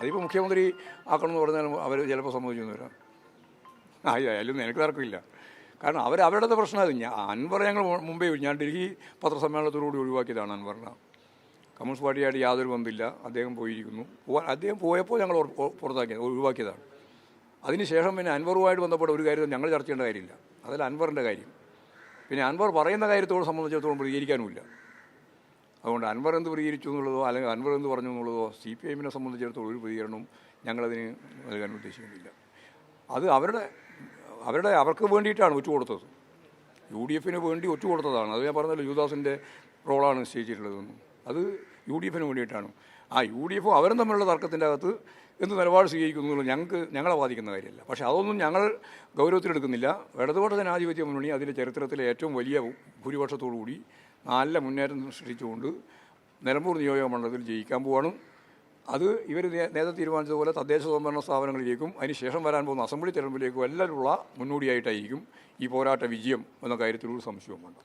അതിപ്പോൾ മുഖ്യമന്ത്രി ആക്കണമെന്ന് പറഞ്ഞാൽ അവർ ചിലപ്പോൾ സമ്മതിച്ചു വരാം. അതിലൊന്നും എനിക്ക് തർക്കമില്ല. കാരണം അവരുടെ പ്രശ്നം അത്. അൻവർ ഞങ്ങൾ മുമ്പേ ഞാൻ ഡൽഹി പത്രസമ്മേളനത്തോടുകൂടി ഒഴിവാക്കിയതാണ് അൻവറിനെ. കമ്മ്യൂണിസ്റ്റ് പാർട്ടിയായിട്ട് യാതൊരു ബന്ധമില്ല. അദ്ദേഹം പോയിരിക്കുന്നു. അദ്ദേഹം പോയപ്പോൾ ഞങ്ങൾ ഒഴിവാക്കിയതാണ്. അതിനുശേഷം പിന്നെ അൻവറുമായിട്ട് ബന്ധപ്പെട്ട ഒരു കാര്യം ഞങ്ങൾ ചർച്ച ചെയ്യേണ്ട കാര്യമില്ല. അതിൽ അൻവറിൻ്റെ കാര്യം. പിന്നെ അൻവർ പറയുന്ന കാര്യത്തോട് സംബന്ധിച്ചിടത്തോളം പ്രതികരിക്കാനുമില്ല. അതുകൊണ്ട് അൻവർ എന്ത് പ്രതികരിച്ചു എന്നുള്ളതോ അല്ലെങ്കിൽ അൻവർ എന്ത് പറഞ്ഞു എന്നുള്ളതോ CPIഎമ്മിനെ സംബന്ധിച്ചിടത്തോളം ഒരു പ്രതികരണവും ഞങ്ങളതിന് നൽകാൻ ഉദ്ദേശിക്കുന്നില്ല. അത് അവർക്ക് വേണ്ടിയിട്ടാണ് ഒറ്റുകൊടുത്തത്. UDFന് വേണ്ടി ഒറ്റുകൊടുത്തതാണ്. അത് ഞാൻ പറഞ്ഞല്ലോ, യുവദാസിൻ്റെ റോളാണ് നിശ്ചയിച്ചിട്ടുള്ളതെന്നും. അത് UDFന് വേണ്ടിയിട്ടാണ്. UDFും അവരും തമ്മിലുള്ള തർക്കത്തിൻ്റെ അകത്ത് എന്ത് നിലപാട് സ്വീകരിക്കുന്നു എന്നുള്ളത് ഞങ്ങളെ ബാധിക്കുന്ന കാര്യമല്ല. പക്ഷേ അതൊന്നും ഞങ്ങൾ ഗൗരവത്തിലെടുക്കുന്നില്ല. ഇടതുപക്ഷ ജനാധിപത്യ മുന്നണി അതിൻ്റെ ചരിത്രത്തിലെ ഏറ്റവും വലിയ ഭൂരിപക്ഷത്തോടുകൂടി നല്ല മുന്നേറ്റം സൃഷ്ടിച്ചുകൊണ്ട് നിലമ്പൂർ നിയോജക മണ്ഡലത്തിൽ ജയിക്കാൻ പോവാണ്. അത് ഇവർ നേരത്തെ തീരുമാനിച്ചതുപോലെ തദ്ദേശ സ്വയംഭരണ സ്ഥാപനങ്ങളിലേക്കും അതിനുശേഷം വരാൻ പോകുന്ന അസംബ്ലി തെരഞ്ഞെടുപ്പിലേക്കും എല്ലാവരുമുള്ള മുന്നോടിയായിട്ടായിരിക്കും ഈ പോരാട്ട വിജയം എന്ന കാര്യത്തിലൊരു സംശയവും വേണ്ട.